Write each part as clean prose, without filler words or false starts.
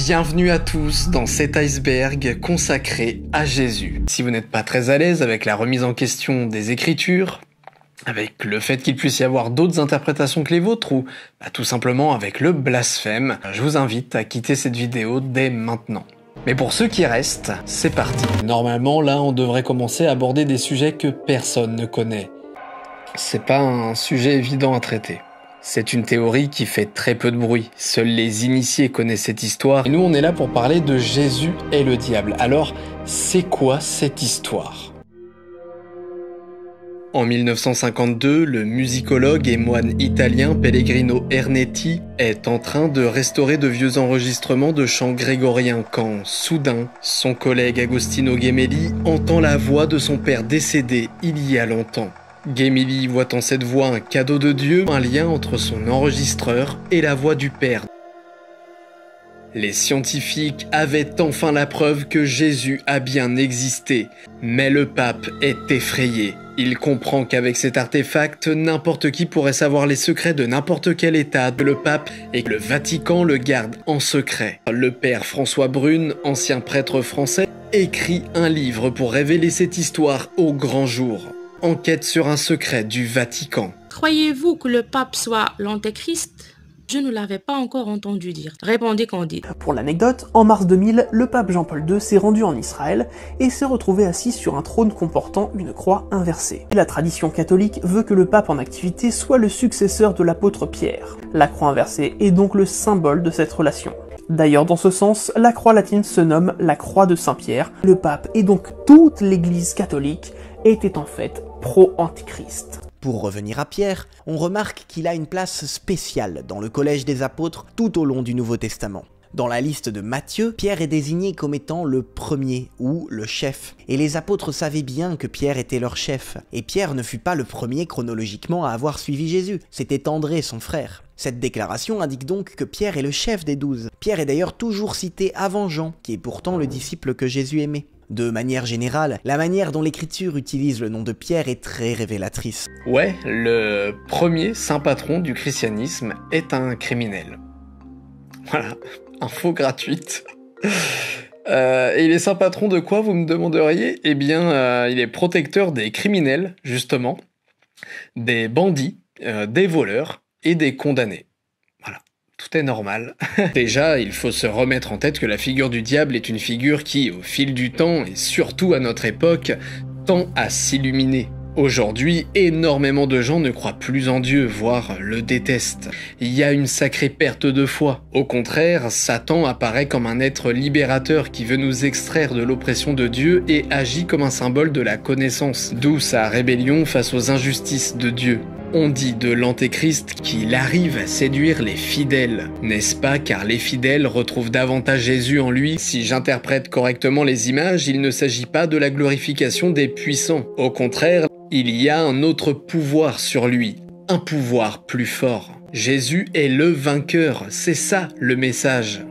Bienvenue à tous dans cet iceberg consacré à Jésus. Si vous n'êtes pas très à l'aise avec la remise en question des Écritures, avec le fait qu'il puisse y avoir d'autres interprétations que les vôtres, ou tout simplement avec le blasphème, je vous invite à quitter cette vidéo dès maintenant. Mais pour ceux qui restent, c'est parti. Normalement, là, on devrait commencer à aborder des sujets que personne ne connaît. C'est pas un sujet évident à traiter. C'est une théorie qui fait très peu de bruit. Seuls les initiés connaissent cette histoire. Et nous, on est là pour parler de Jésus et le diable. Alors, c'est quoi cette histoire ? En 1952, le musicologue et moine italien Pellegrino Ernetti est en train de restaurer de vieux enregistrements de chants grégoriens quand, soudain, son collègue Agostino Gemelli entend la voix de son père décédé il y a longtemps. Gemelli voit en cette voix un cadeau de Dieu, un lien entre son enregistreur et la voix du Père. Les scientifiques avaient enfin la preuve que Jésus a bien existé, mais le pape est effrayé. Il comprend qu'avec cet artefact, n'importe qui pourrait savoir les secrets de n'importe quel état de le pape et que le Vatican le garde en secret. Le père François Brune, ancien prêtre français, écrit un livre pour révéler cette histoire au grand jour. Enquête sur un secret du Vatican. Croyez-vous que le pape soit l'antéchrist ? Je ne l'avais pas encore entendu dire. Répondez Candide. Pour l'anecdote, en mars 2000, le pape Jean-Paul II s'est rendu en Israël et s'est retrouvé assis sur un trône comportant une croix inversée. La tradition catholique veut que le pape en activité soit le successeur de l'apôtre Pierre. La croix inversée est donc le symbole de cette relation. D'ailleurs, dans ce sens, la croix latine se nomme la croix de Saint-Pierre. Le pape et donc toute l'église catholique était en fait pro-antichrist. Pour revenir à Pierre, on remarque qu'il a une place spéciale dans le collège des apôtres tout au long du Nouveau Testament. Dans la liste de Matthieu, Pierre est désigné comme étant le premier ou le chef. Et les apôtres savaient bien que Pierre était leur chef. Et Pierre ne fut pas le premier chronologiquement à avoir suivi Jésus, c'était André, son frère. Cette déclaration indique donc que Pierre est le chef des 12. Pierre est d'ailleurs toujours cité avant Jean, qui est pourtant le disciple que Jésus aimait. De manière générale, la manière dont l'écriture utilise le nom de Pierre est très révélatrice. Ouais, le premier saint patron du christianisme est un criminel. Voilà, info gratuite. Et il est saint patron de quoi, vous me demanderiez ? Eh bien, il est protecteur des criminels, justement, des bandits, des voleurs et des condamnés. Tout est normal. Déjà, il faut se remettre en tête que la figure du diable est une figure qui, au fil du temps, et surtout à notre époque, tend à s'illuminer. Aujourd'hui, énormément de gens ne croient plus en Dieu, voire le détestent. Il y a une sacrée perte de foi. Au contraire, Satan apparaît comme un être libérateur qui veut nous extraire de l'oppression de Dieu et agit comme un symbole de la connaissance, d'où sa rébellion face aux injustices de Dieu. On dit de l'antéchrist qu'il arrive à séduire les fidèles, n'est-ce pas, car les fidèles retrouvent davantage Jésus en lui. Si j'interprète correctement les images, il ne s'agit pas de la glorification des puissants. Au contraire, il y a un autre pouvoir sur lui, un pouvoir plus fort. Jésus est le vainqueur, c'est ça le message.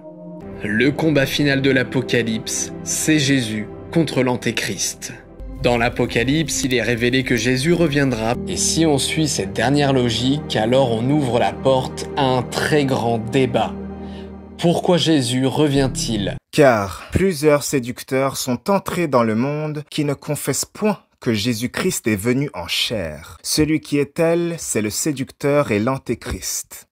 Le combat final de l'Apocalypse, c'est Jésus contre l'antéchrist. Dans l'Apocalypse, il est révélé que Jésus reviendra, et si on suit cette dernière logique, alors on ouvre la porte à un très grand débat. Pourquoi Jésus revient-il ? Car plusieurs séducteurs sont entrés dans le monde qui ne confessent point que Jésus-Christ est venu en chair. Celui qui est tel, c'est le séducteur et l'antéchrist.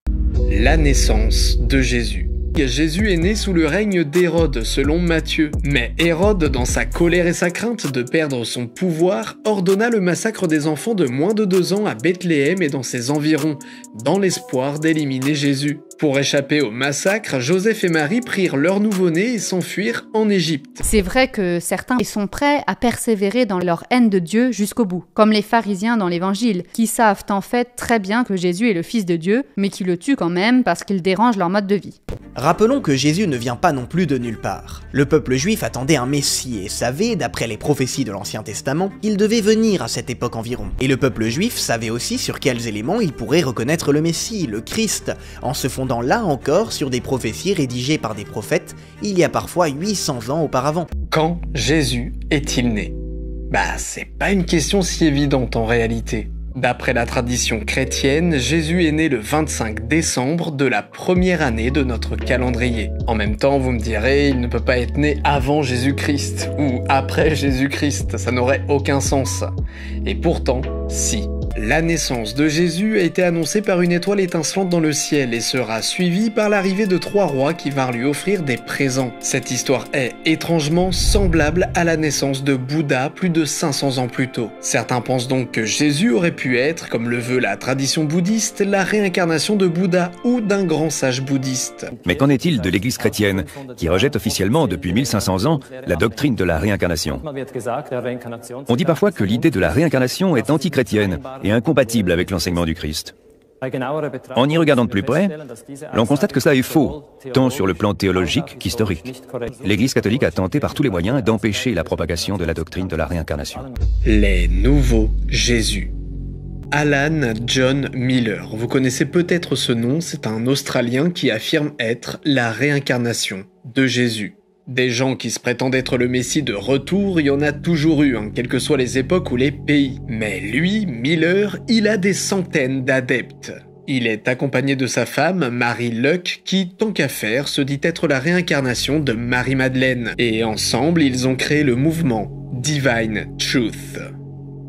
La naissance de Jésus. Jésus est né sous le règne d'Hérode, selon Matthieu. Mais Hérode, dans sa colère et sa crainte de perdre son pouvoir, ordonna le massacre des enfants de moins de 2 ans à Bethléem et dans ses environs, dans l'espoir d'éliminer Jésus. Pour échapper au massacre, Joseph et Marie prirent leur nouveau-né et s'enfuirent en Égypte. C'est vrai que certains sont prêts à persévérer dans leur haine de Dieu jusqu'au bout, comme les pharisiens dans l'Évangile, qui savent en fait très bien que Jésus est le Fils de Dieu, mais qui le tuent quand même parce qu'il dérange leur mode de vie. Rappelons que Jésus ne vient pas non plus de nulle part. Le peuple juif attendait un Messie et savait, d'après les prophéties de l'Ancien Testament, qu'il devait venir à cette époque environ. Et le peuple juif savait aussi sur quels éléments il pourrait reconnaître le Messie, le Christ, en se fondant là encore sur des prophéties rédigées par des prophètes il y a parfois 800 ans auparavant. Quand Jésus est-il né ? C'est pas une question si évidente en réalité. D'après la tradition chrétienne, Jésus est né le 25 décembre de la première année de notre calendrier. En même temps, vous me direz, il ne peut pas être né avant Jésus-Christ ou après Jésus-Christ, ça n'aurait aucun sens. Et pourtant, si. La naissance de Jésus a été annoncée par une étoile étincelante dans le ciel et sera suivie par l'arrivée de 3 rois qui vinrent lui offrir des présents. Cette histoire est étrangement semblable à la naissance de Bouddha plus de 500 ans plus tôt. Certains pensent donc que Jésus aurait pu être, comme le veut la tradition bouddhiste, la réincarnation de Bouddha ou d'un grand sage bouddhiste. Mais qu'en est-il de l'Église chrétienne, qui rejette officiellement depuis 1500 ans la doctrine de la réincarnation? On dit parfois que l'idée de la réincarnation est antichrétienne et incompatible avec l'enseignement du Christ. En y regardant de plus près, l'on constate que cela est faux, tant sur le plan théologique qu'historique. L'Église catholique a tenté par tous les moyens d'empêcher la propagation de la doctrine de la réincarnation. Les nouveaux Jésus. Alan John Miller. Vous connaissez peut-être ce nom, c'est un Australien qui affirme être la réincarnation de Jésus. Des gens qui se prétendent être le Messie de retour, il y en a toujours eu, quelles que soient les époques ou les pays. Mais lui, Miller, il a des centaines d'adeptes. Il est accompagné de sa femme, Mary Luck, qui, tant qu'à faire, se dit être la réincarnation de Marie-Madeleine. Et ensemble, ils ont créé le mouvement Divine Truth.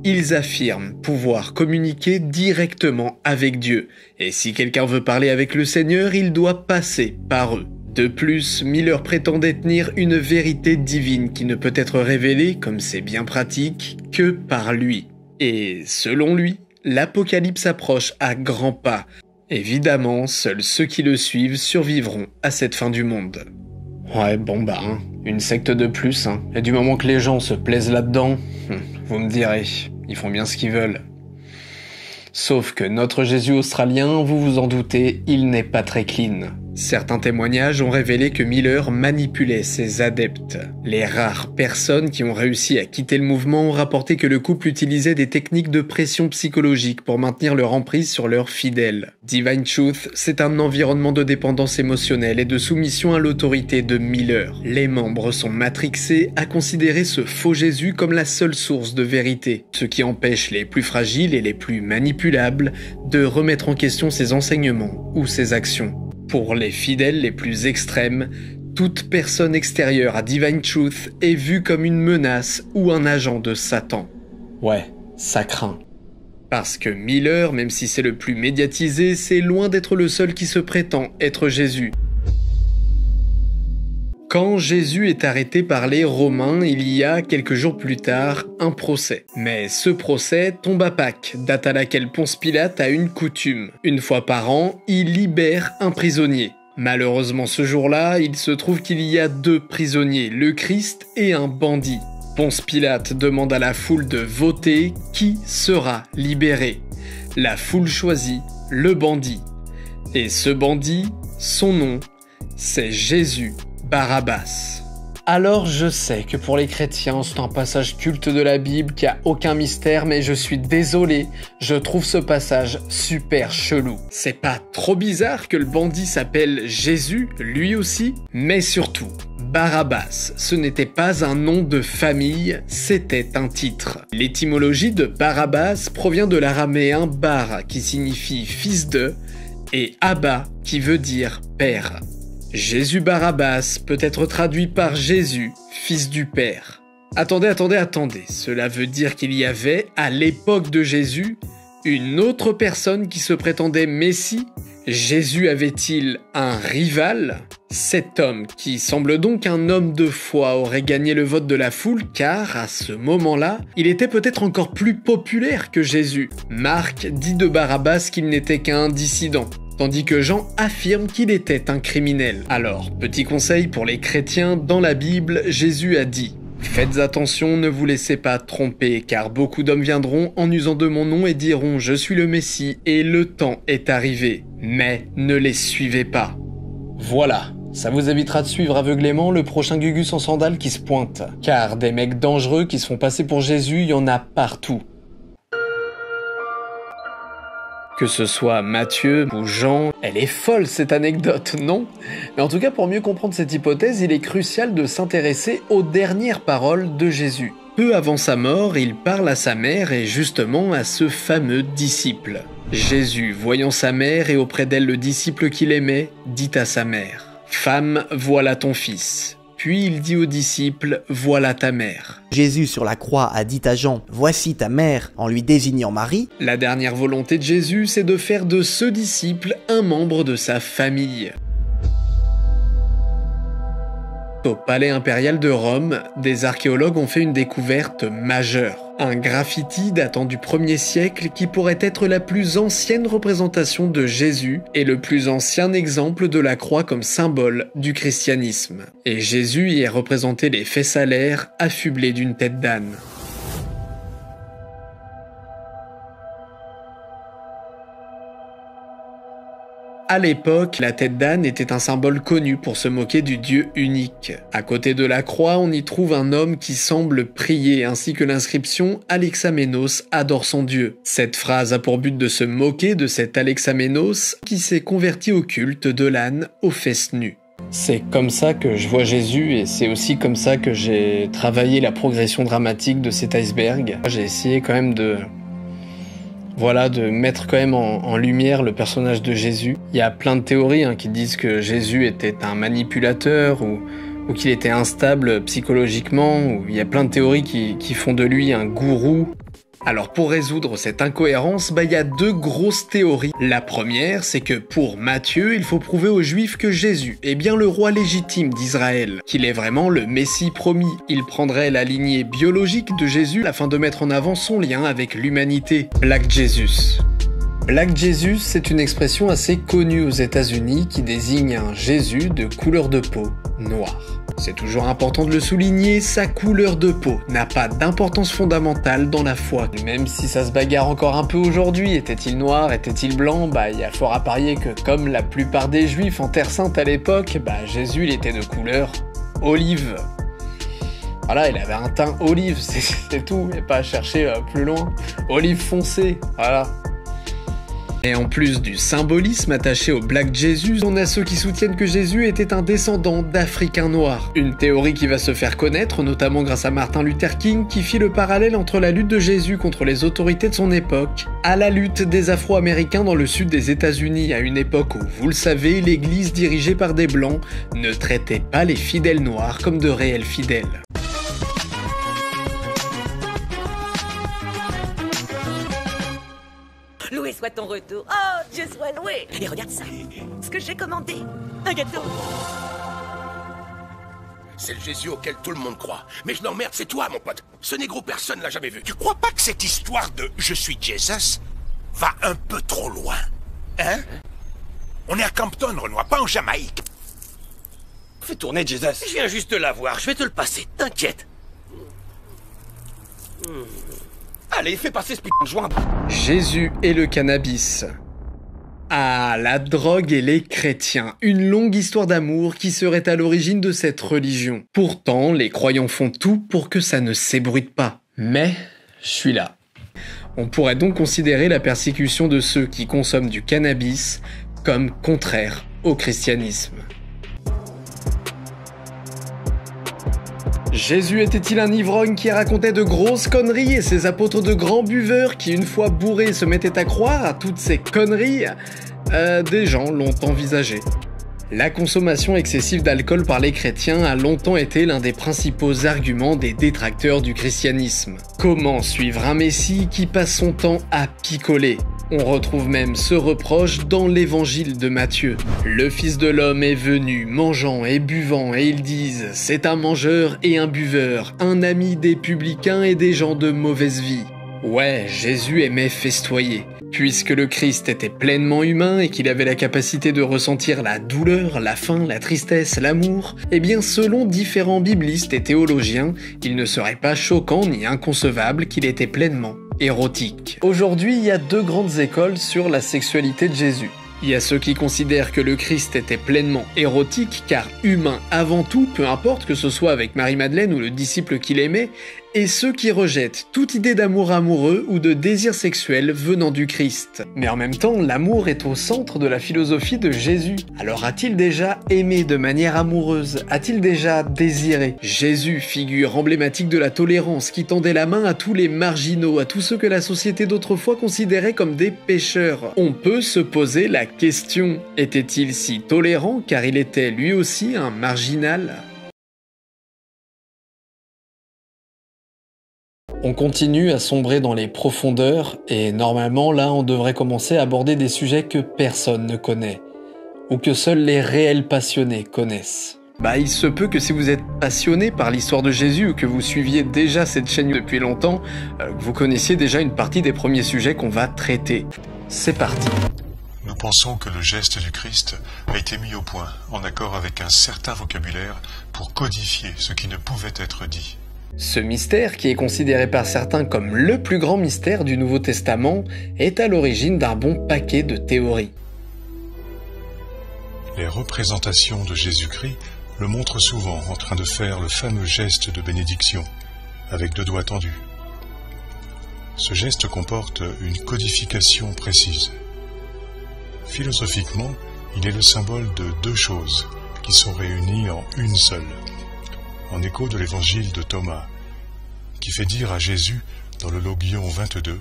Ils affirment pouvoir communiquer directement avec Dieu. Et si quelqu'un veut parler avec le Seigneur, il doit passer par eux. De plus, Miller prétend détenir une vérité divine qui ne peut être révélée, comme c'est bien pratique, que par lui. Et selon lui, l'Apocalypse approche à grands pas. Évidemment, seuls ceux qui le suivent survivront à cette fin du monde. Ouais, bon une secte de plus, Et du moment que les gens se plaisent là-dedans, vous me direz, ils font bien ce qu'ils veulent. Sauf que notre Jésus australien, vous vous en doutez, il n'est pas très clean. Certains témoignages ont révélé que Miller manipulait ses adeptes. Les rares personnes qui ont réussi à quitter le mouvement ont rapporté que le couple utilisait des techniques de pression psychologique pour maintenir leur emprise sur leurs fidèles. Divine Truth, c'est un environnement de dépendance émotionnelle et de soumission à l'autorité de Miller. Les membres sont matrixés à considérer ce faux Jésus comme la seule source de vérité, ce qui empêche les plus fragiles et les plus manipulables de remettre en question ses enseignements ou ses actions. Pour les fidèles les plus extrêmes, toute personne extérieure à Divine Truth est vue comme une menace ou un agent de Satan. Ouais, ça craint. Parce que Miller, même si c'est le plus médiatisé, c'est loin d'être le seul qui se prétend être Jésus. Quand Jésus est arrêté par les Romains, il y a, quelques jours plus tard, un procès. Mais ce procès tombe à Pâques, date à laquelle Ponce Pilate a une coutume. Une fois par an, il libère un prisonnier. Malheureusement ce jour-là, il se trouve qu'il y a 2 prisonniers, le Christ et un bandit. Ponce Pilate demande à la foule de voter qui sera libéré. La foule choisit le bandit. Et ce bandit, son nom, c'est Jésus Barabbas. Alors je sais que pour les chrétiens, c'est un passage culte de la Bible qui a aucun mystère, mais je suis désolé, je trouve ce passage super chelou. C'est pas trop bizarre que le bandit s'appelle Jésus, lui aussi? Mais surtout, Barabbas, ce n'était pas un nom de famille, c'était un titre. L'étymologie de Barabbas provient de l'araméen bar, qui signifie fils de, et Abba, qui veut dire père. Jésus Barabbas peut être traduit par Jésus, fils du Père. Attendez, cela veut dire qu'il y avait, à l'époque de Jésus, une autre personne qui se prétendait Messie? Jésus avait-il un rival? Cet homme, qui semble donc un homme de foi, aurait gagné le vote de la foule car, à ce moment-là, il était peut-être encore plus populaire que Jésus. Marc dit de Barabbas qu'il n'était qu'un dissident, tandis que Jean affirme qu'il était un criminel. Alors, petit conseil pour les chrétiens, dans la Bible, Jésus a dit « Faites attention, ne vous laissez pas tromper, car beaucoup d'hommes viendront en usant de mon nom et diront « Je suis le Messie » et le temps est arrivé. Mais ne les suivez pas. » Voilà, ça vous évitera de suivre aveuglément le prochain Gugus en sandales qui se pointe. Car des mecs dangereux qui se font passer pour Jésus, il y en a partout. Que ce soit Matthieu ou Jean, elle est folle cette anecdote, non? Mais en tout cas, pour mieux comprendre cette hypothèse, il est crucial de s'intéresser aux dernières paroles de Jésus. peu avant sa mort, il parle à sa mère et justement à ce fameux disciple. Jésus, voyant sa mère et auprès d'elle le disciple qu'il aimait, dit à sa mère « Femme, voilà ton fils ». Puis il dit au disciple « Voilà ta mère ». Jésus sur la croix a dit à Jean « Voici ta mère » en lui désignant Marie. La dernière volonté de Jésus, c'est de faire de ce disciple un membre de sa famille. Au palais impérial de Rome, des archéologues ont fait une découverte majeure. Un graffiti datant du 1er siècle qui pourrait être la plus ancienne représentation de Jésus et le plus ancien exemple de la croix comme symbole du christianisme. Et Jésus y est représenté les fesses à l'air, affublé d'une tête d'âne. À l'époque, la tête d'âne était un symbole connu pour se moquer du Dieu unique. À côté de la croix, on y trouve un homme qui semble prier, ainsi que l'inscription « Alexamenos adore son Dieu ». Cette phrase a pour but de se moquer de cet Alexamenos qui s'est converti au culte de l'âne aux fesses nues. C'est comme ça que je vois Jésus et c'est aussi comme ça que j'ai travaillé la progression dramatique de cet iceberg. J'ai essayé quand même de mettre quand même en lumière le personnage de Jésus. Il y a plein de théories qui disent que Jésus était un manipulateur ou qu'il était instable psychologiquement, ou il y a plein de théories qui font de lui un gourou. Alors pour résoudre cette incohérence, il y a deux grosses théories. La première, c'est que pour Matthieu, il faut prouver aux Juifs que Jésus est bien le roi légitime d'Israël, qu'il est vraiment le Messie promis. Il prendrait la lignée biologique de Jésus afin de mettre en avant son lien avec l'humanité. Black Jesus. Black Jesus, c'est une expression assez connue aux États-Unis qui désigne un Jésus de couleur de peau noire. C'est toujours important de le souligner, sa couleur de peau n'a pas d'importance fondamentale dans la foi. Même si ça se bagarre encore un peu aujourd'hui, était-il noir, était-il blanc, il y a fort à parier que comme la plupart des Juifs en Terre Sainte à l'époque, Jésus il était de couleur olive. Voilà, il avait un teint olive, c'est tout, il n'y a pas à chercher plus loin. Olive foncée, voilà. Et en plus du symbolisme attaché au Black Jesus, on a ceux qui soutiennent que Jésus était un descendant d'Africains noirs. Une théorie qui va se faire connaître, notamment grâce à Martin Luther King, qui fit le parallèle entre la lutte de Jésus contre les autorités de son époque, à la lutte des Afro-Américains dans le sud des États-Unis, à une époque où, vous le savez, l'église dirigée par des Blancs ne traitait pas les fidèles noirs comme de réels fidèles. Loué soit ton retour. Oh, Dieu soit loué. Et regarde ça, ce que j'ai commandé. Un gâteau. C'est le Jésus auquel tout le monde croit. Mais je l'emmerde, c'est toi, mon pote. Ce négro, personne l'a jamais vu. Tu crois pas que cette histoire de « je suis Jesus » va un peu trop loin? Hein? On est à Campton, Renoir, pas en Jamaïque. Fais tourner Jesus. Je viens juste de l'avoir, je vais te le passer, t'inquiète. Allez, fais passer ce putain de joint. Jésus et le cannabis. Ah, la drogue et les chrétiens. Une longue histoire d'amour qui serait à l'origine de cette religion. Pourtant, les croyants font tout pour que ça ne s'ébruite pas. Mais, je suis là. On pourrait donc considérer la persécution de ceux qui consomment du cannabis comme contraire au christianisme. Jésus était-il un ivrogne qui racontait de grosses conneries et ses apôtres de grands buveurs qui, une fois bourrés, se mettaient à croire à toutes ces conneries? Des gens l'ont envisagé. La consommation excessive d'alcool par les chrétiens a longtemps été l'un des principaux arguments des détracteurs du christianisme. Comment suivre un messie qui passe son temps à picoler? On retrouve même ce reproche dans l'évangile de Matthieu. Le Fils de l'homme est venu mangeant et buvant et ils disent « c'est un mangeur et un buveur, un ami des publicains et des gens de mauvaise vie ». Ouais, Jésus aimait festoyer. Puisque le Christ était pleinement humain et qu'il avait la capacité de ressentir la douleur, la faim, la tristesse, l'amour, eh bien selon différents biblistes et théologiens, il ne serait pas choquant ni inconcevable qu'il était pleinement érotique. Aujourd'hui, il y a deux grandes écoles sur la sexualité de Jésus. Il y a ceux qui considèrent que le Christ était pleinement érotique, car humain avant tout, peu importe que ce soit avec Marie-Madeleine ou le disciple qu'il aimait, et ceux qui rejettent toute idée d'amour amoureux ou de désir sexuel venant du Christ. Mais en même temps, l'amour est au centre de la philosophie de Jésus. Alors a-t-il déjà aimé de manière amoureuse? A-t-il déjà désiré? Jésus, figure emblématique de la tolérance, qui tendait la main à tous les marginaux, à tous ceux que la société d'autrefois considérait comme des pécheurs. On peut se poser la question, était-il si tolérant car il était lui aussi un marginal? On continue à sombrer dans les profondeurs et normalement là on devrait commencer à aborder des sujets que personne ne connaît ou que seuls les réels passionnés connaissent. Il se peut que si vous êtes passionné par l'histoire de Jésus ou que vous suiviez déjà cette chaîne depuis longtemps, vous connaissiez déjà une partie des premiers sujets qu'on va traiter. C'est parti. Nous pensons que le geste du Christ a été mis au point en accord avec un certain vocabulaire pour codifier ce qui ne pouvait être dit. Ce mystère, qui est considéré par certains comme le plus grand mystère du Nouveau Testament, est à l'origine d'un bon paquet de théories. Les représentations de Jésus-Christ le montrent souvent en train de faire le fameux geste de bénédiction, avec 2 doigts tendus. Ce geste comporte une codification précise. Philosophiquement, il est le symbole de 2 choses qui sont réunies en une seule. En écho de l'évangile de Thomas, qui fait dire à Jésus dans le Logion 22,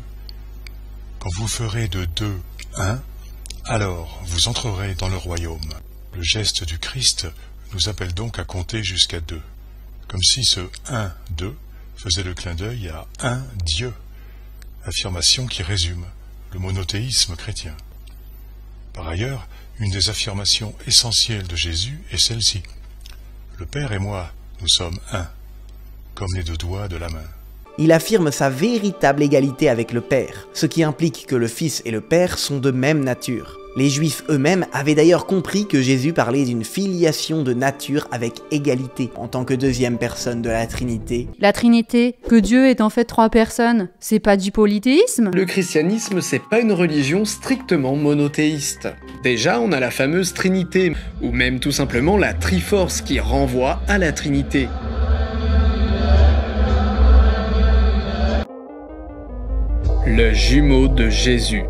« Quand vous ferez de 2 1, alors vous entrerez dans le royaume. » Le geste du Christ nous appelle donc à compter jusqu'à 2, comme si ce 1, 2 faisait le clin d'œil à un Dieu, affirmation qui résume le monothéisme chrétien. Par ailleurs, une des affirmations essentielles de Jésus est celle-ci. « Le Père et moi, nous sommes un, comme les 2 doigts de la main. » Il affirme sa véritable égalité avec le Père, ce qui implique que le Fils et le Père sont de même nature. Les Juifs eux-mêmes avaient d'ailleurs compris que Jésus parlait d'une filiation de nature avec égalité en tant que 2e personne de la Trinité. La Trinité, que Dieu est en fait 3 personnes, c'est pas du polythéisme? Le christianisme, c'est pas une religion strictement monothéiste. Déjà, on a la fameuse Trinité, ou même tout simplement la Triforce qui renvoie à la Trinité. Le jumeau de Jésus.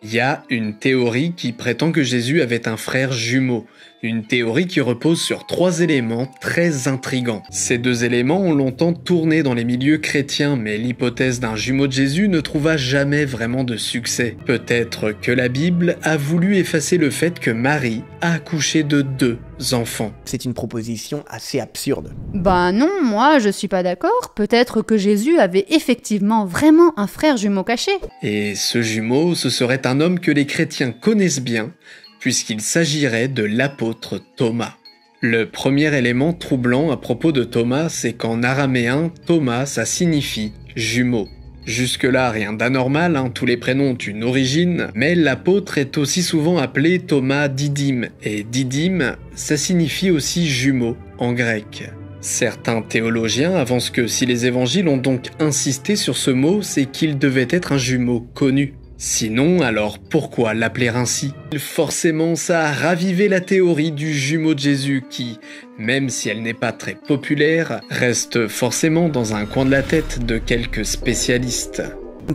Il y a une théorie qui prétend que Jésus avait un frère jumeau. Une théorie qui repose sur 3 éléments très intrigants. Ces 2 éléments ont longtemps tourné dans les milieux chrétiens, mais l'hypothèse d'un jumeau de Jésus ne trouva jamais vraiment de succès. Peut-être que la Bible a voulu effacer le fait que Marie a accouché de 2 enfants. C'est une proposition assez absurde. Non, moi je suis pas d'accord. Peut-être que Jésus avait effectivement vraiment un frère jumeau caché. Et ce jumeau, ce serait un homme que les chrétiens connaissent bien, puisqu'il s'agirait de l'apôtre Thomas. Le premier élément troublant à propos de Thomas, c'est qu'en araméen, Thomas, ça signifie jumeau. Jusque-là, rien d'anormal, tous les prénoms ont une origine, mais l'apôtre est aussi souvent appelé Thomas Didyme, et Didyme, ça signifie aussi jumeau en grec. Certains théologiens avancent que si les évangiles ont donc insisté sur ce mot, c'est qu'il devait être un jumeau connu. Sinon, alors pourquoi l'appeler ainsi? Forcément, ça a ravivé la théorie du jumeau de Jésus qui, même si elle n'est pas très populaire, reste forcément dans un coin de la tête de quelques spécialistes.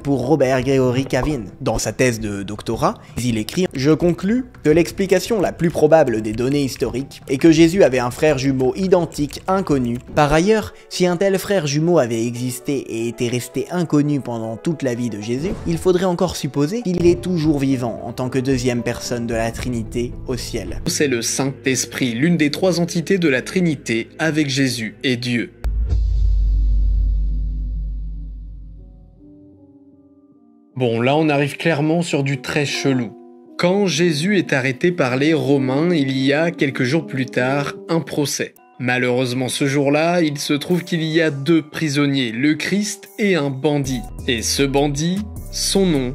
Pour Robert Gregory Kavin, dans sa thèse de doctorat, il écrit « Je conclus que l'explication la plus probable des données historiques est que Jésus avait un frère jumeau identique inconnu. Par ailleurs, si un tel frère jumeau avait existé et était resté inconnu pendant toute la vie de Jésus, il faudrait encore supposer qu'il est toujours vivant en tant que 2e personne de la Trinité au ciel. » C'est le Saint-Esprit, l'une des 3 entités de la Trinité avec Jésus et Dieu. Bon, là on arrive clairement sur du très chelou. Quand Jésus est arrêté par les Romains, il y a quelques jours plus tard un procès. Malheureusement ce jour-là, il se trouve qu'il y a 2 prisonniers, le Christ et un bandit. Et ce bandit, son nom,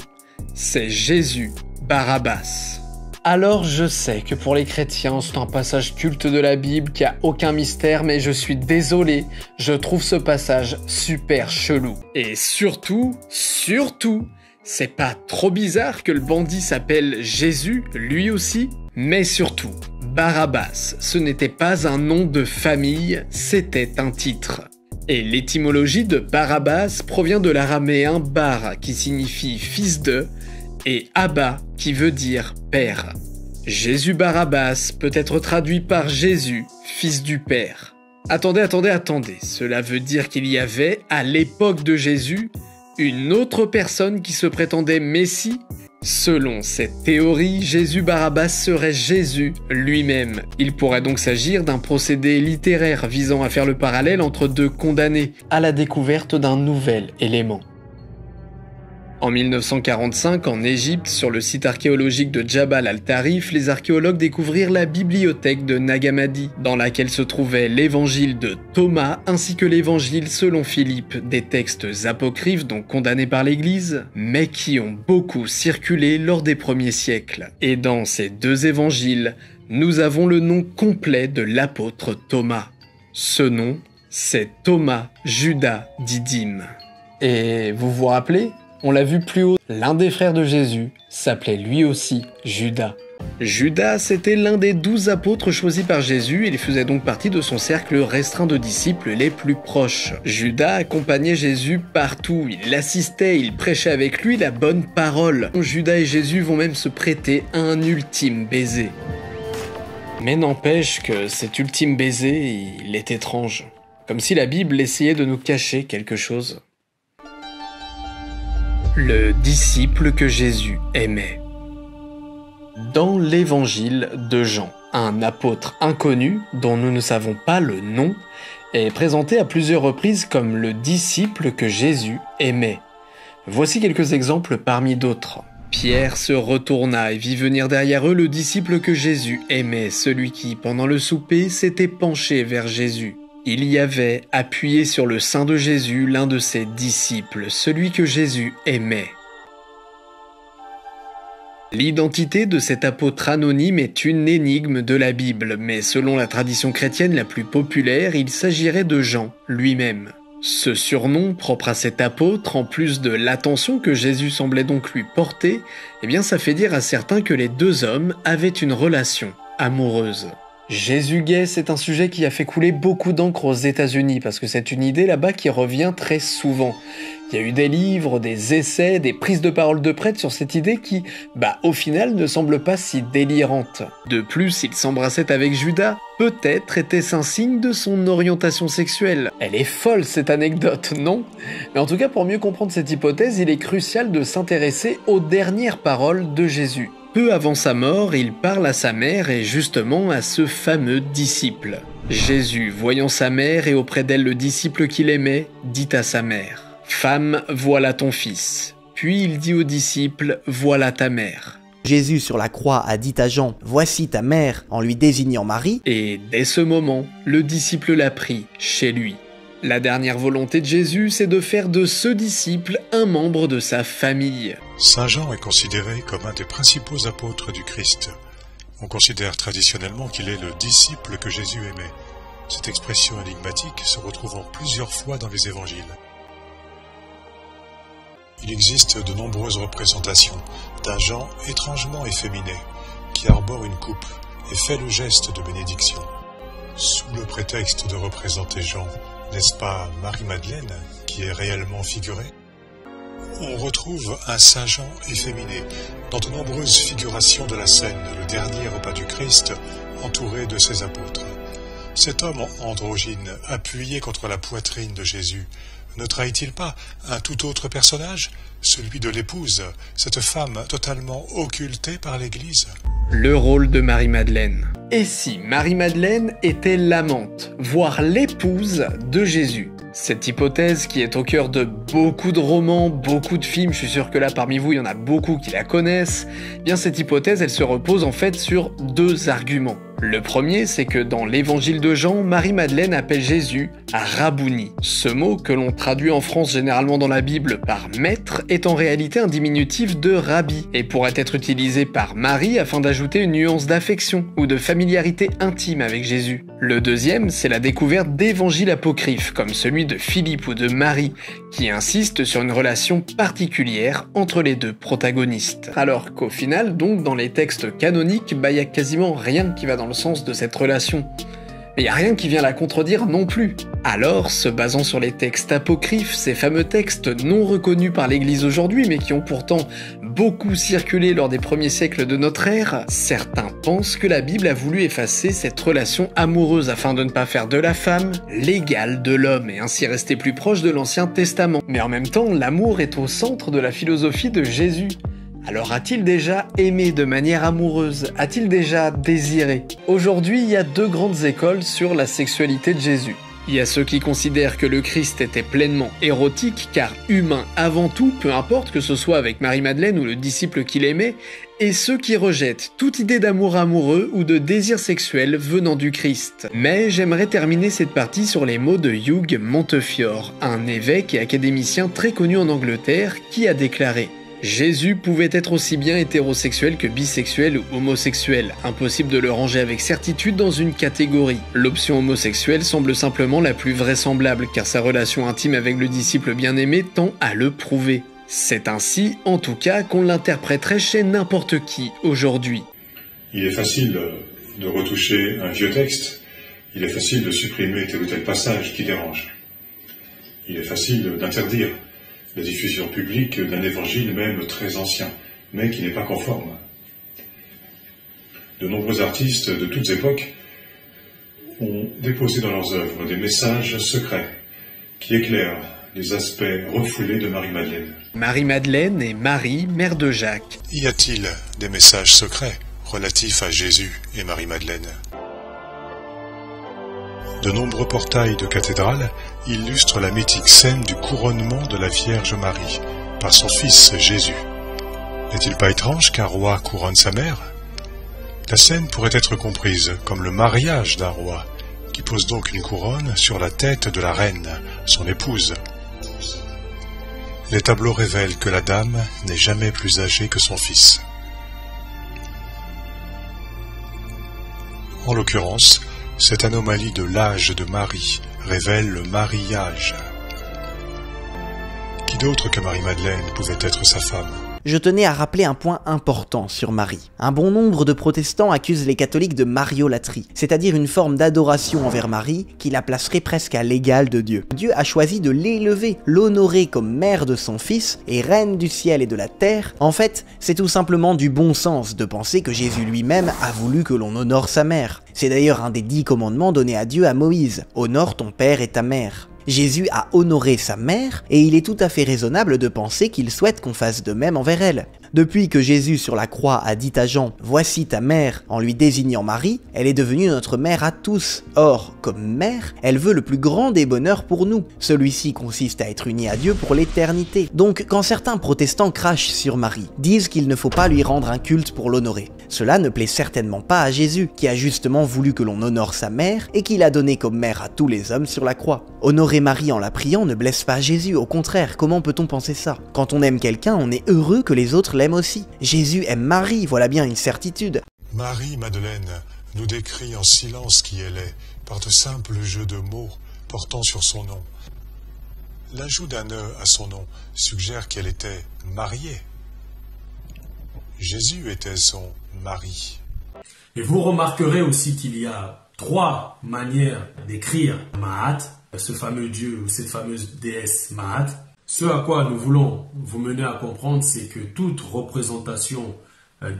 c'est Jésus Barabbas. Alors je sais que pour les chrétiens, c'est un passage culte de la Bible qui a aucun mystère, mais je suis désolé, je trouve ce passage super chelou. Et surtout, c'est pas trop bizarre que le bandit s'appelle Jésus, lui aussi? Mais surtout, Barabbas, ce n'était pas un nom de famille, c'était un titre. Et l'étymologie de Barabbas provient de l'araméen bar, qui signifie fils de, et Abba, qui veut dire père. Jésus Barabbas peut être traduit par Jésus, fils du Père. Attendez, cela veut dire qu'il y avait, à l'époque de Jésus, une autre personne qui se prétendait Messie? Selon cette théorie, Jésus Barabbas serait Jésus lui-même. Il pourrait donc s'agir d'un procédé littéraire visant à faire le parallèle entre deux condamnés, à la découverte d'un nouvel élément. En 1945, en Égypte, sur le site archéologique de Djabal al-Tarif, les archéologues découvrirent la bibliothèque de Nag Hammadi, dans laquelle se trouvait l'évangile de Thomas ainsi que l'évangile selon Philippe, des textes apocryphes donc condamnés par l'Église, mais qui ont beaucoup circulé lors des premiers siècles. Et dans ces deux évangiles, nous avons le nom complet de l'apôtre Thomas. Ce nom, c'est Thomas Judas Didyme. Et vous vous rappelez ? On l'a vu plus haut, l'un des frères de Jésus s'appelait lui aussi Judas. Judas, c'était l'un des 12 apôtres choisis par Jésus et il faisait donc partie de son cercle restreint de disciples les plus proches. Judas accompagnait Jésus partout, il l'assistait, il prêchait avec lui la bonne parole. Judas et Jésus vont même se prêter à un ultime baiser. Mais n'empêche que cet ultime baiser, il est étrange. Comme si la Bible essayait de nous cacher quelque chose. Le disciple que Jésus aimait. Dans l'évangile de Jean, un apôtre inconnu, dont nous ne savons pas le nom, est présenté à plusieurs reprises comme le disciple que Jésus aimait. Voici quelques exemples parmi d'autres. Pierre se retourna et vit venir derrière eux le disciple que Jésus aimait, celui qui, pendant le souper, s'était penché vers Jésus. Il y avait, appuyé sur le sein de Jésus, l'un de ses disciples, celui que Jésus aimait. L'identité de cet apôtre anonyme est une énigme de la Bible, mais selon la tradition chrétienne la plus populaire, il s'agirait de Jean lui-même. Ce surnom, propre à cet apôtre, en plus de l'attention que Jésus semblait donc lui porter, eh bien ça fait dire à certains que les deux hommes avaient une relation amoureuse. Jésus gay, c'est un sujet qui a fait couler beaucoup d'encre aux États-Unis parce que c'est une idée là-bas qui revient très souvent. Il y a eu des livres, des essais, des prises de parole de prêtres sur cette idée qui, au final, ne semble pas si délirante. De plus, il s'embrassait avec Judas. Peut-être était-ce un signe de son orientation sexuelle. Elle est folle cette anecdote, non? Mais en tout cas, pour mieux comprendre cette hypothèse, il est crucial de s'intéresser aux dernières paroles de Jésus. Peu avant sa mort, il parle à sa mère et justement à ce fameux disciple. Jésus, voyant sa mère et auprès d'elle le disciple qu'il aimait, dit à sa mère « Femme, voilà ton fils ». Puis il dit au disciple « Voilà ta mère ». Jésus sur la croix a dit à Jean « Voici ta mère » en lui désignant Marie. Et dès ce moment, le disciple l'a pris chez lui. La dernière volonté de Jésus, c'est de faire de ce disciple un membre de sa famille. Saint Jean est considéré comme un des principaux apôtres du Christ. On considère traditionnellement qu'il est le disciple que Jésus aimait. Cette expression énigmatique se retrouve en plusieurs fois dans les évangiles. Il existe de nombreuses représentations d'un Jean étrangement efféminé, qui arbore une coupe et fait le geste de bénédiction. Sous le prétexte de représenter Jean, n'est-ce pas Marie-Madeleine qui est réellement figurée? On retrouve un Saint Jean efféminé dans de nombreuses figurations de la scène, le dernier repas du Christ, entouré de ses apôtres. Cet homme androgyne, appuyé contre la poitrine de Jésus, ne trahit-il pas un tout autre personnage, celui de l'épouse, cette femme totalement occultée par l'Église? Le rôle de Marie-Madeleine. Et si Marie-Madeleine était l'amante, voire l'épouse de Jésus? Cette hypothèse qui est au cœur de beaucoup de romans, beaucoup de films, je suis sûr que là parmi vous il y en a beaucoup qui la connaissent, bien cette hypothèse elle se repose en fait sur deux arguments. Le premier, c'est que dans l'évangile de Jean, Marie-Madeleine appelle Jésus Rabouni. Ce mot, que l'on traduit en France généralement dans la Bible par maître, est en réalité un diminutif de rabbi, et pourrait être utilisé par Marie afin d'ajouter une nuance d'affection ou de familiarité intime avec Jésus. Le deuxième, c'est la découverte d'évangiles apocryphes, comme celui de Philippe ou de Marie, qui insistent sur une relation particulière entre les deux protagonistes. Alors qu'au final, donc, dans les textes canoniques, il y a quasiment rien qui va dans le sens de cette relation. Mais il n'y a rien qui vient la contredire non plus. Alors, se basant sur les textes apocryphes, ces fameux textes non reconnus par l'Église aujourd'hui, mais qui ont pourtant beaucoup circulé lors des premiers siècles de notre ère, certains pensent que la Bible a voulu effacer cette relation amoureuse afin de ne pas faire de la femme l'égale de l'homme et ainsi rester plus proche de l'Ancien Testament. Mais en même temps, l'amour est au centre de la philosophie de Jésus. Alors a-t-il déjà aimé de manière amoureuse? A-t-il déjà désiré? Aujourd'hui, il y a deux grandes écoles sur la sexualité de Jésus. Il y a ceux qui considèrent que le Christ était pleinement érotique, car humain avant tout, peu importe que ce soit avec Marie-Madeleine ou le disciple qu'il aimait, et ceux qui rejettent toute idée d'amour amoureux ou de désir sexuel venant du Christ. Mais j'aimerais terminer cette partie sur les mots de Hugh Montefiore, un évêque et académicien très connu en Angleterre, qui a déclaré: Jésus pouvait être aussi bien hétérosexuel que bisexuel ou homosexuel, impossible de le ranger avec certitude dans une catégorie. L'option homosexuelle semble simplement la plus vraisemblable, car sa relation intime avec le disciple bien-aimé tend à le prouver. C'est ainsi, en tout cas, qu'on l'interpréterait chez n'importe qui aujourd'hui. Il est facile de retoucher un vieux texte, il est facile de supprimer tel ou tel passage qui dérange. Il est facile d'interdire la diffusion publique d'un évangile même très ancien, mais qui n'est pas conforme. De nombreux artistes de toutes époques ont déposé dans leurs œuvres des messages secrets qui éclairent les aspects refoulés de Marie-Madeleine. Marie-Madeleine et Marie, mère de Jacques. Y a-t-il des messages secrets relatifs à Jésus et Marie-Madeleine? De nombreux portails de cathédrales illustrent la mythique scène du couronnement de la Vierge Marie par son fils Jésus. N'est-il pas étrange qu'un roi couronne sa mère? La scène pourrait être comprise comme le mariage d'un roi, qui pose donc une couronne sur la tête de la reine, son épouse. Les tableaux révèlent que la dame n'est jamais plus âgée que son fils. En l'occurrence, cette anomalie de l'âge de Marie révèle le mariage. Qui d'autre que Marie-Madeleine pouvait être sa femme? Je tenais à rappeler un point important sur Marie. Un bon nombre de protestants accusent les catholiques de mariolatrie, c'est-à-dire une forme d'adoration envers Marie qui la placerait presque à l'égal de Dieu. Dieu a choisi de l'élever, l'honorer comme mère de son fils et reine du ciel et de la terre. En fait, c'est tout simplement du bon sens de penser que Jésus lui-même a voulu que l'on honore sa mère. C'est d'ailleurs un des 10 commandements donnés à Dieu à Moïse. Honore ton père et ta mère. Jésus a honoré sa mère, et il est tout à fait raisonnable de penser qu'il souhaite qu'on fasse de même envers elle. Depuis que Jésus sur la croix a dit à Jean « Voici ta mère » en lui désignant Marie, elle est devenue notre mère à tous. Or, comme mère, elle veut le plus grand des bonheurs pour nous. Celui-ci consiste à être uni à Dieu pour l'éternité. Donc, quand certains protestants crachent sur Marie, disent qu'il ne faut pas lui rendre un culte pour l'honorer, cela ne plaît certainement pas à Jésus, qui a justement voulu que l'on honore sa mère et qui l'a donnée comme mère à tous les hommes sur la croix. Honorer Marie en la priant ne blesse pas Jésus, au contraire, comment peut-on penser ça? Quand on aime quelqu'un, on est heureux que les autres l'aiment aussi. Jésus aime Marie, voilà bien une certitude. Marie-Madeleine nous décrit en silence qui elle est, par de simples jeux de mots portant sur son nom. L'ajout d'un « e » à son nom suggère qu'elle était mariée. Jésus était son mari. Et vous remarquerez aussi qu'il y a 3 manières d'écrire Maat, ce fameux dieu ou cette fameuse déesse Maat. Ce à quoi nous voulons vous mener à comprendre, c'est que toute représentation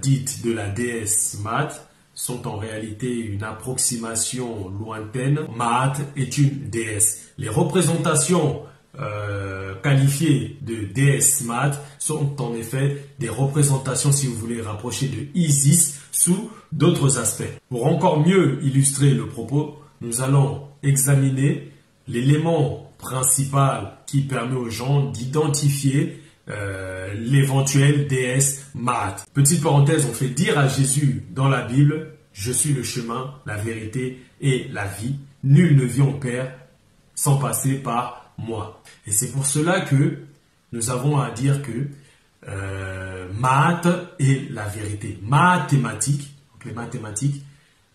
dite de la déesse Maat sont en réalité une approximation lointaine. Maat est une déesse. Les représentations qualifiées de déesse Maat sont en effet des représentations, si vous voulez, rapprochées de Isis sous d'autres aspects. Pour encore mieux illustrer le propos, nous allons examiner l'élément principal qui permet aux gens d'identifier l'éventuelle déesse Maat. Petite parenthèse, on fait dire à Jésus dans la Bible « Je suis le chemin, la vérité et la vie. Nul ne vient au Père sans passer par moi. » Et c'est pour cela que nous avons à dire que Maat est la vérité. Mathématiques, donc les mathématiques,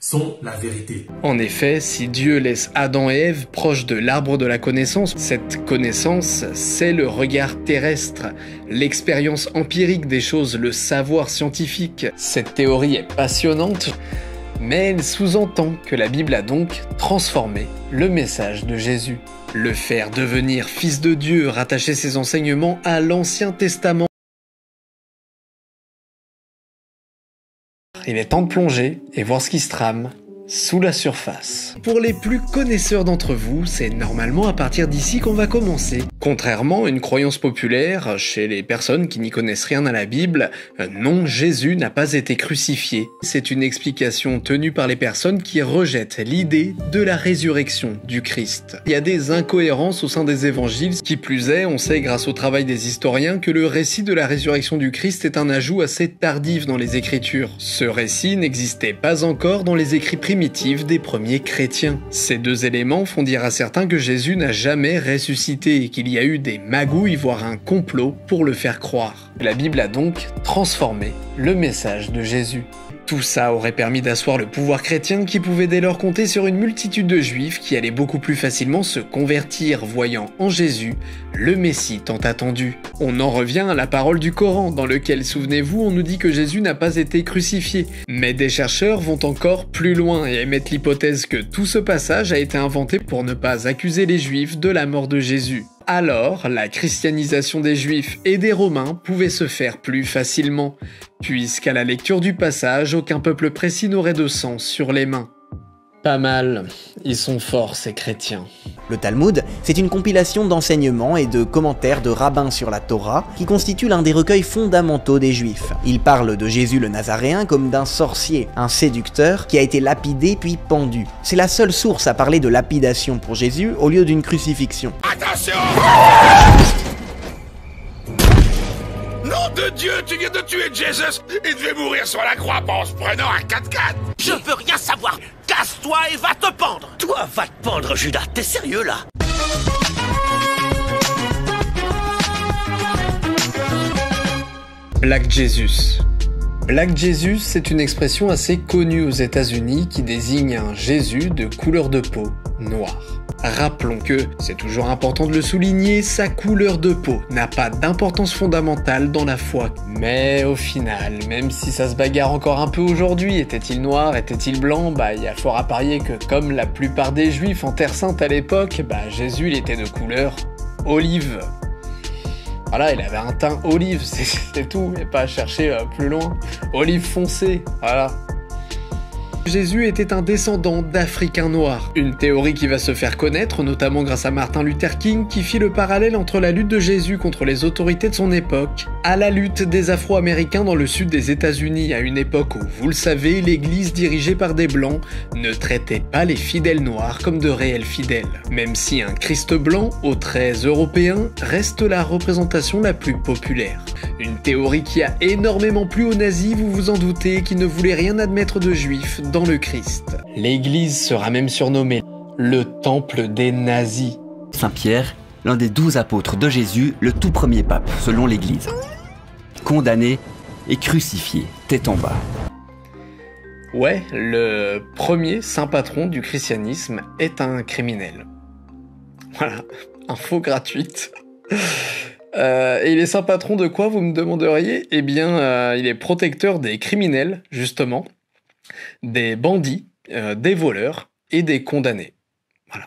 sont la vérité. En effet, si Dieu laisse Adam et Ève proches de l'arbre de la connaissance, cette connaissance, c'est le regard terrestre, l'expérience empirique des choses, le savoir scientifique. Cette théorie est passionnante, Mais elle sous-entend que la Bible a donc transformé le message de Jésus. Le faire devenir fils de Dieu, rattacher ses enseignements à l'Ancien Testament. Il est temps de plonger et voir ce qui se trame sous la surface. Pour les plus connaisseurs d'entre vous, c'est normalement à partir d'ici qu'on va commencer. Contrairement à une croyance populaire, chez les personnes qui n'y connaissent rien à la Bible, non, Jésus n'a pas été crucifié. C'est une explication tenue par les personnes qui rejettent l'idée de la résurrection du Christ. Il y a des incohérences au sein des évangiles, qui plus est, on sait grâce au travail des historiens que le récit de la résurrection du Christ est un ajout assez tardif dans les Écritures. Ce récit n'existait pas encore dans les écrits primitifs des premiers chrétiens. Ces deux éléments font dire à certains que Jésus n'a jamais ressuscité et qu'il y a eu des magouilles, voire un complot pour le faire croire. La Bible a donc transformé le message de Jésus. Tout ça aurait permis d'asseoir le pouvoir chrétien qui pouvait dès lors compter sur une multitude de juifs qui allaient beaucoup plus facilement se convertir, voyant en Jésus le Messie tant attendu. On en revient à la parole du Coran, dans lequel, souvenez-vous, on nous dit que Jésus n'a pas été crucifié. Mais des chercheurs vont encore plus loin et émettent l'hypothèse que tout ce passage a été inventé pour ne pas accuser les juifs de la mort de Jésus. Alors, la christianisation des Juifs et des Romains pouvait se faire plus facilement, puisqu'à la lecture du passage, aucun peuple précis n'aurait de sang sur les mains. Pas mal, ils sont forts ces chrétiens. Le Talmud, c'est une compilation d'enseignements et de commentaires de rabbins sur la Torah qui constitue l'un des recueils fondamentaux des Juifs. Il parle de Jésus le Nazaréen comme d'un sorcier, un séducteur qui a été lapidé puis pendu. C'est la seule source à parler de lapidation pour Jésus au lieu d'une crucifixion. Attention! Nom de Dieu, tu viens de tuer Jésus et devait mourir sur la croix en se prenant un 4x4. Je veux rien savoir. Casse-toi et va te pendre. Toi, va te pendre, Judas. T'es sérieux, là? Black Jesus. Black Jesus, c'est une expression assez connue aux États-Unis qui désigne un Jésus de couleur de peau noire. Rappelons que, c'est toujours important de le souligner, sa couleur de peau n'a pas d'importance fondamentale dans la foi. Mais au final, même si ça se bagarre encore un peu aujourd'hui, était-il noir, était-il blanc, il y a fort à parier que comme la plupart des juifs en Terre Sainte à l'époque, Jésus il était de couleur olive. Voilà, il avait un teint olive, c'est tout, et pas à chercher plus loin. Olive foncée, voilà. Jésus était un descendant d'Africains noirs. Une théorie qui va se faire connaître, notamment grâce à Martin Luther King, qui fit le parallèle entre la lutte de Jésus contre les autorités de son époque, à la lutte des Afro-Américains dans le sud des États-Unis, à une époque où, vous le savez, l'Église dirigée par des Blancs ne traitait pas les fidèles noirs comme de réels fidèles. Même si un Christ blanc, aux traits européens, reste la représentation la plus populaire. Une théorie qui a énormément plu aux nazis, vous vous en doutez, qui ne voulaient rien admettre de juifs dans le Christ. L'Église sera même surnommée le temple des nazis. Saint Pierre, l'un des 12 apôtres de Jésus, le tout premier pape, selon l'Église. Condamné et crucifié, tête en bas. Ouais, le premier saint patron du christianisme est un criminel. Voilà, info gratuite. Et il est saint patron de quoi, vous me demanderiez? Eh bien, il est protecteur des criminels, justement, des bandits, des voleurs et des condamnés. Voilà.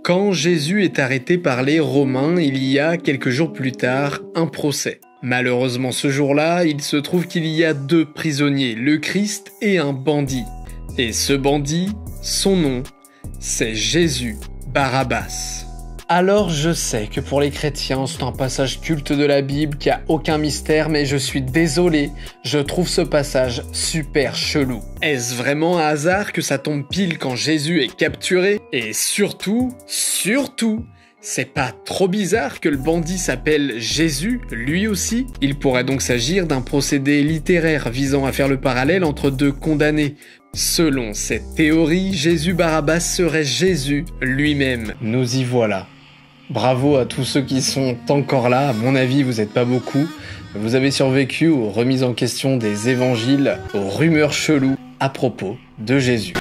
Quand Jésus est arrêté par les Romains, il y a quelques jours plus tard un procès. Malheureusement, ce jour-là, il se trouve qu'il y a 2 prisonniers, le Christ et un bandit. Et ce bandit, son nom, c'est Jésus Barabbas. Alors je sais que pour les chrétiens, c'est un passage culte de la Bible qui a aucun mystère, mais je suis désolé, je trouve ce passage super chelou. Est-ce vraiment un hasard que ça tombe pile quand Jésus est capturé? Et surtout, c'est pas trop bizarre que le bandit s'appelle Jésus, lui aussi? Il pourrait donc s'agir d'un procédé littéraire visant à faire le parallèle entre 2 condamnés. Selon cette théorie, Jésus Barabbas serait Jésus lui-même. Nous y voilà. Bravo à tous ceux qui sont encore là, à mon avis vous n'êtes pas beaucoup. Vous avez survécu aux remises en question des évangiles, aux rumeurs cheloues à propos de Jésus.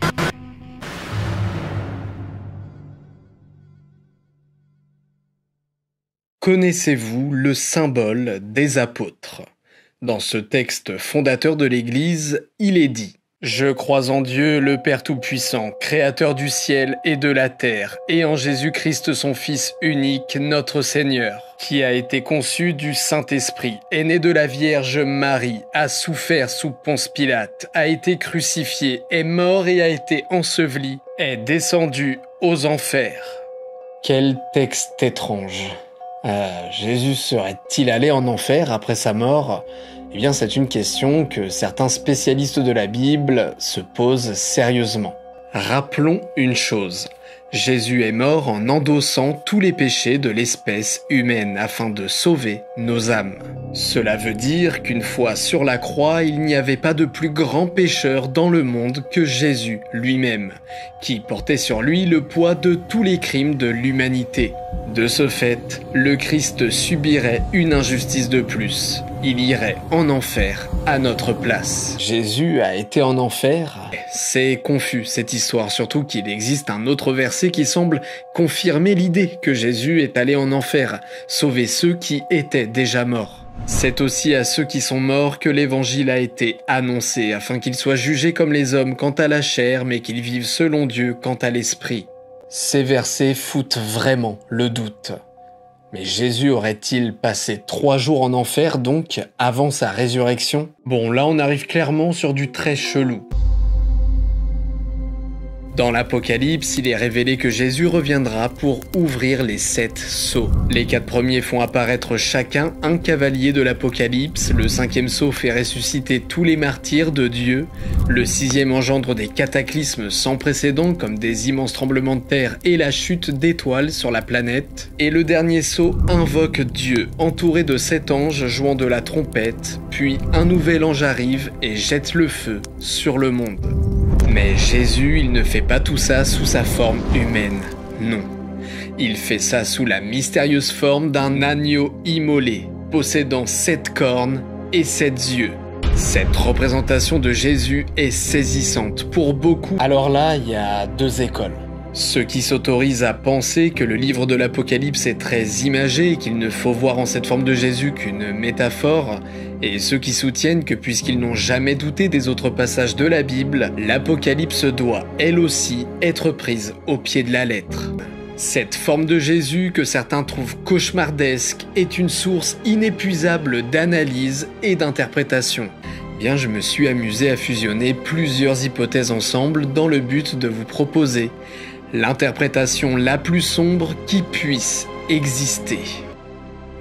Connaissez-vous le symbole des apôtres? Dans ce texte fondateur de l'Église, il est dit « Je crois en Dieu, le Père Tout-Puissant, Créateur du ciel et de la terre, et en Jésus-Christ son Fils unique, notre Seigneur, qui a été conçu du Saint-Esprit, est né de la Vierge Marie, a souffert sous Ponce Pilate, a été crucifié, est mort et a été enseveli, est descendu aux enfers. » Quel texte étrange. Jésus serait-il allé en enfer après sa mort ? Eh bien, c'est une question que certains spécialistes de la Bible se posent sérieusement. Rappelons une chose. Jésus est mort en endossant tous les péchés de l'espèce humaine afin de sauver nos âmes. Cela veut dire qu'une fois sur la croix, il n'y avait pas de plus grand pécheur dans le monde que Jésus lui-même, qui portait sur lui le poids de tous les crimes de l'humanité. De ce fait, le Christ subirait une injustice de plus. Il irait en enfer à notre place. Jésus a été en enfer ? C'est confus cette histoire, surtout qu'il existe un autre verset qui semble confirmer l'idée que Jésus est allé en enfer, sauver ceux qui étaient déjà morts. C'est aussi à ceux qui sont morts que l'évangile a été annoncé, afin qu'ils soient jugés comme les hommes quant à la chair, mais qu'ils vivent selon Dieu quant à l'esprit. Ces versets foutent vraiment le doute. Mais Jésus aurait-il passé 3 jours en enfer, donc, avant sa résurrection ? Bon, là on arrive clairement sur du très chelou. Dans l'Apocalypse, il est révélé que Jésus reviendra pour ouvrir les 7 sceaux. Les 4 premiers font apparaître chacun un cavalier de l'Apocalypse, le 5e sceau fait ressusciter tous les martyrs de Dieu, le 6e engendre des cataclysmes sans précédent comme des immenses tremblements de terre et la chute d'étoiles sur la planète, et le dernier sceau invoque Dieu, entouré de 7 anges jouant de la trompette, puis un nouvel ange arrive et jette le feu sur le monde. Mais Jésus, il ne fait pas tout ça sous sa forme humaine, non. Il fait ça sous la mystérieuse forme d'un agneau immolé, possédant 7 cornes et 7 yeux. Cette représentation de Jésus est saisissante pour beaucoup. Alors là, il y a 2 écoles. Ceux qui s'autorisent à penser que le livre de l'Apocalypse est très imagé et qu'il ne faut voir en cette forme de Jésus qu'une métaphore, et ceux qui soutiennent que puisqu'ils n'ont jamais douté des autres passages de la Bible, l'Apocalypse doit, elle aussi, être prise au pied de la lettre. Cette forme de Jésus que certains trouvent cauchemardesque est une source inépuisable d'analyse et d'interprétation. Bien, je me suis amusé à fusionner plusieurs hypothèses ensemble dans le but de vous proposer l'interprétation la plus sombre qui puisse exister.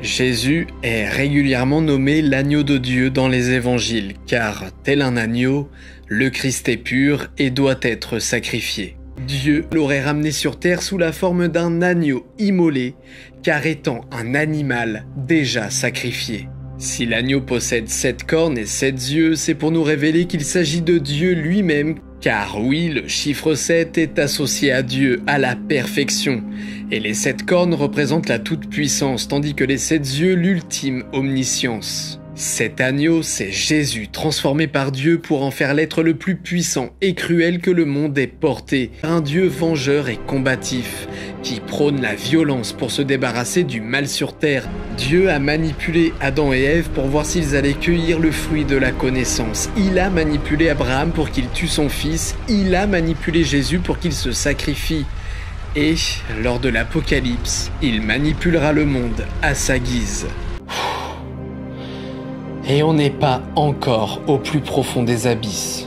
Jésus est régulièrement nommé l'agneau de Dieu dans les évangiles, car, tel un agneau, le Christ est pur et doit être sacrifié. Dieu l'aurait ramené sur terre sous la forme d'un agneau immolé, car étant un animal déjà sacrifié. Si l'agneau possède 7 cornes et 7 yeux, c'est pour nous révéler qu'il s'agit de Dieu lui-même, car oui, le chiffre 7 est associé à Dieu, à la perfection, et les 7 cornes représentent la toute-puissance, tandis que les 7 yeux l'ultime omniscience. Cet agneau, c'est Jésus, transformé par Dieu pour en faire l'être le plus puissant et cruel que le monde ait porté. Un Dieu vengeur et combatif, qui prône la violence pour se débarrasser du mal sur terre. Dieu a manipulé Adam et Ève pour voir s'ils allaient cueillir le fruit de la connaissance. Il a manipulé Abraham pour qu'il tue son fils. Il a manipulé Jésus pour qu'il se sacrifie. Et, lors de l'Apocalypse, il manipulera le monde à sa guise. Et on n'est pas encore au plus profond des abysses.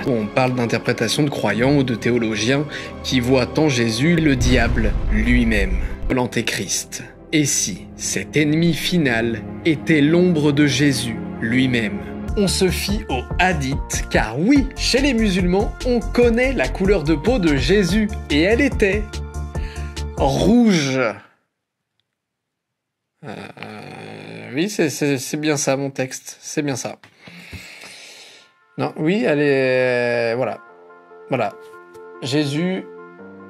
On parle d'interprétation de croyants ou de théologiens qui voient en Jésus le diable lui-même, l'antéchrist. Et si cet ennemi final était l'ombre de Jésus lui-même? On se fie aux hadiths, car oui, chez les musulmans, on connaît la couleur de peau de Jésus, et elle était rouge. Oui, c'est bien ça, mon texte. C'est bien ça. Non, oui, elle est... Voilà. Voilà. Jésus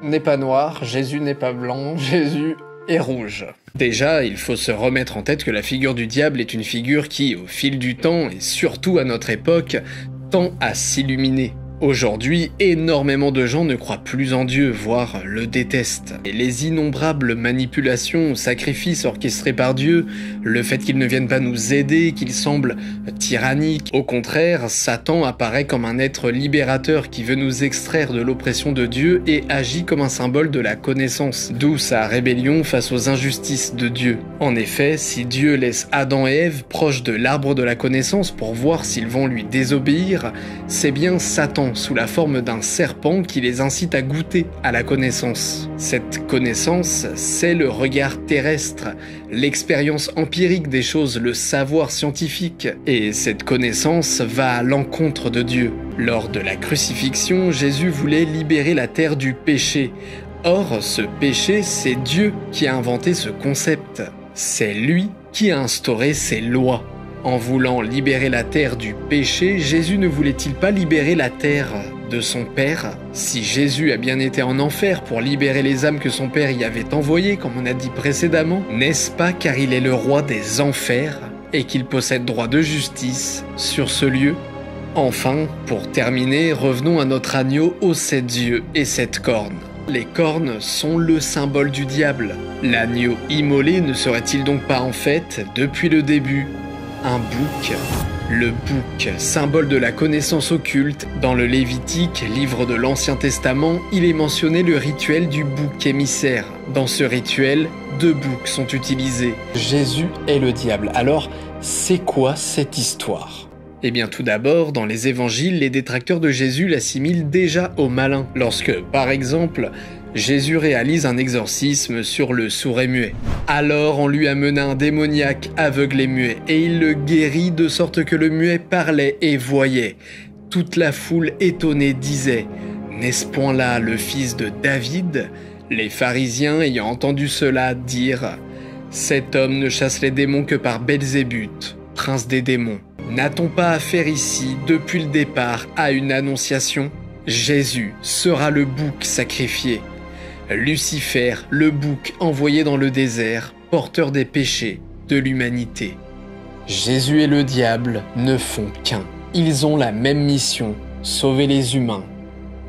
n'est pas noir, Jésus n'est pas blanc, Jésus est rouge. Déjà, il faut se remettre en tête que la figure du diable est une figure qui, au fil du temps, et surtout à notre époque, tend à s'illuminer. Aujourd'hui, énormément de gens ne croient plus en Dieu, voire le détestent. Et les innombrables manipulations ou sacrifices orchestrés par Dieu, le fait qu'il ne vienne pas nous aider, qu'il semble tyrannique. Au contraire, Satan apparaît comme un être libérateur qui veut nous extraire de l'oppression de Dieu et agit comme un symbole de la connaissance, d'où sa rébellion face aux injustices de Dieu. En effet, si Dieu laisse Adam et Ève proches de l'arbre de la connaissance pour voir s'ils vont lui désobéir, c'est bien Satan, sous la forme d'un serpent, qui les incite à goûter à la connaissance. Cette connaissance, c'est le regard terrestre, l'expérience empirique des choses, le savoir scientifique. Et cette connaissance va à l'encontre de Dieu. Lors de la crucifixion, Jésus voulait libérer la terre du péché. Or, ce péché, c'est Dieu qui a inventé ce concept. C'est lui qui a instauré ces lois. En voulant libérer la terre du péché, Jésus ne voulait-il pas libérer la terre de son Père? Si Jésus a bien été en enfer pour libérer les âmes que son Père y avait envoyées, comme on a dit précédemment, n'est-ce pas car il est le roi des enfers et qu'il possède droit de justice sur ce lieu? Enfin, pour terminer, revenons à notre agneau aux 7 yeux et 7 cornes. Les cornes sont le symbole du diable. L'agneau immolé ne serait-il donc pas en fait, depuis le début, un bouc? Le bouc, symbole de la connaissance occulte, dans le Lévitique, livre de l'Ancien Testament, il est mentionné le rituel du bouc émissaire. Dans ce rituel, 2 boucs sont utilisés. Jésus est le diable. Alors, c'est quoi cette histoire? Eh bien tout d'abord, dans les évangiles, les détracteurs de Jésus l'assimilent déjà au malin. Lorsque, par exemple, Jésus réalise un exorcisme sur le sourd et muet. Alors on lui amena un démoniaque aveugle et muet, et il le guérit de sorte que le muet parlait et voyait. Toute la foule étonnée disait « N'est-ce point là le fils de David ?» Les pharisiens ayant entendu cela dirent « Cet homme ne chasse les démons que par Belzébuth, prince des démons. N'a-t-on pas affaire ici, depuis le départ, à une annonciation? Jésus sera le bouc sacrifié. Lucifer, le bouc envoyé dans le désert, porteur des péchés de l'humanité. Jésus et le diable ne font qu'un. Ils ont la même mission, sauver les humains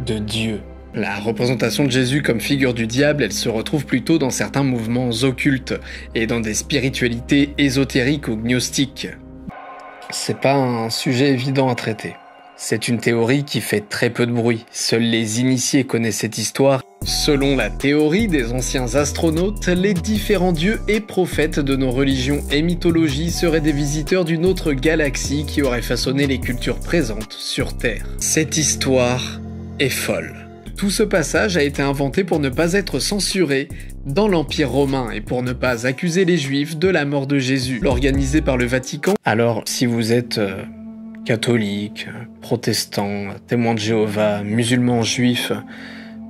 de Dieu. La représentation de Jésus comme figure du diable, elle se retrouve plutôt dans certains mouvements occultes et dans des spiritualités ésotériques ou gnostiques. C'est pas un sujet évident à traiter. C'est une théorie qui fait très peu de bruit. Seuls les initiés connaissent cette histoire. Selon la théorie des anciens astronautes, les différents dieux et prophètes de nos religions et mythologies seraient des visiteurs d'une autre galaxie qui aurait façonné les cultures présentes sur Terre. Cette histoire est folle. Tout ce passage a été inventé pour ne pas être censuré dans l'Empire romain et pour ne pas accuser les Juifs de la mort de Jésus, organisée par le Vatican. Alors, si vous êtes catholique, protestant, témoin de Jéhovah, musulman, juif,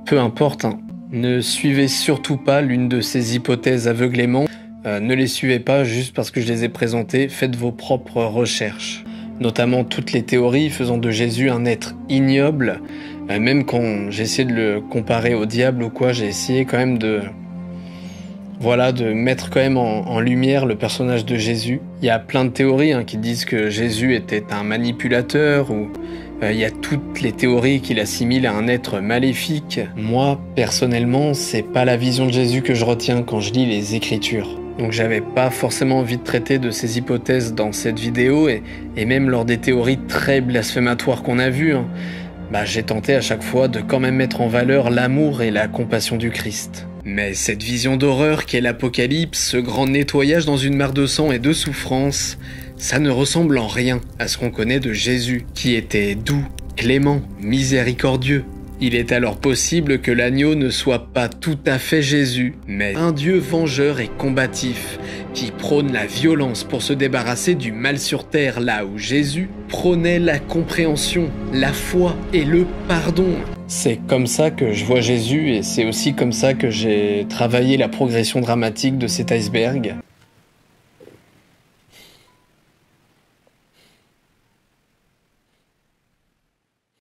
peu importe, hein, ne suivez surtout pas l'une de ces hypothèses aveuglément. Ne les suivez pas juste parce que je les ai présentées, faites vos propres recherches. Notamment toutes les théories faisant de Jésus un être ignoble. Même quand j'ai essayé de le comparer au diable ou quoi, j'ai essayé quand même de mettre quand même en lumière le personnage de Jésus. Il y a plein de théories qui disent que Jésus était un manipulateur, ou il y a toutes les théories qui l'assimilent à un être maléfique. Moi, personnellement, c'est pas la vision de Jésus que je retiens quand je lis les Écritures. Donc j'avais pas forcément envie de traiter de ces hypothèses dans cette vidéo, et même lors des théories très blasphématoires qu'on a vues, j'ai tenté à chaque fois de quand même mettre en valeur l'amour et la compassion du Christ. Mais cette vision d'horreur qu'est l'Apocalypse, ce grand nettoyage dans une mare de sang et de souffrance, ça ne ressemble en rien à ce qu'on connaît de Jésus, qui était doux, clément, miséricordieux. Il est alors possible que l'agneau ne soit pas tout à fait Jésus, mais un Dieu vengeur et combatif, qui prône la violence pour se débarrasser du mal sur terre, là où Jésus prônait la compréhension, la foi et le pardon. C'est comme ça que je vois Jésus, et c'est aussi comme ça que j'ai travaillé la progression dramatique de cet iceberg.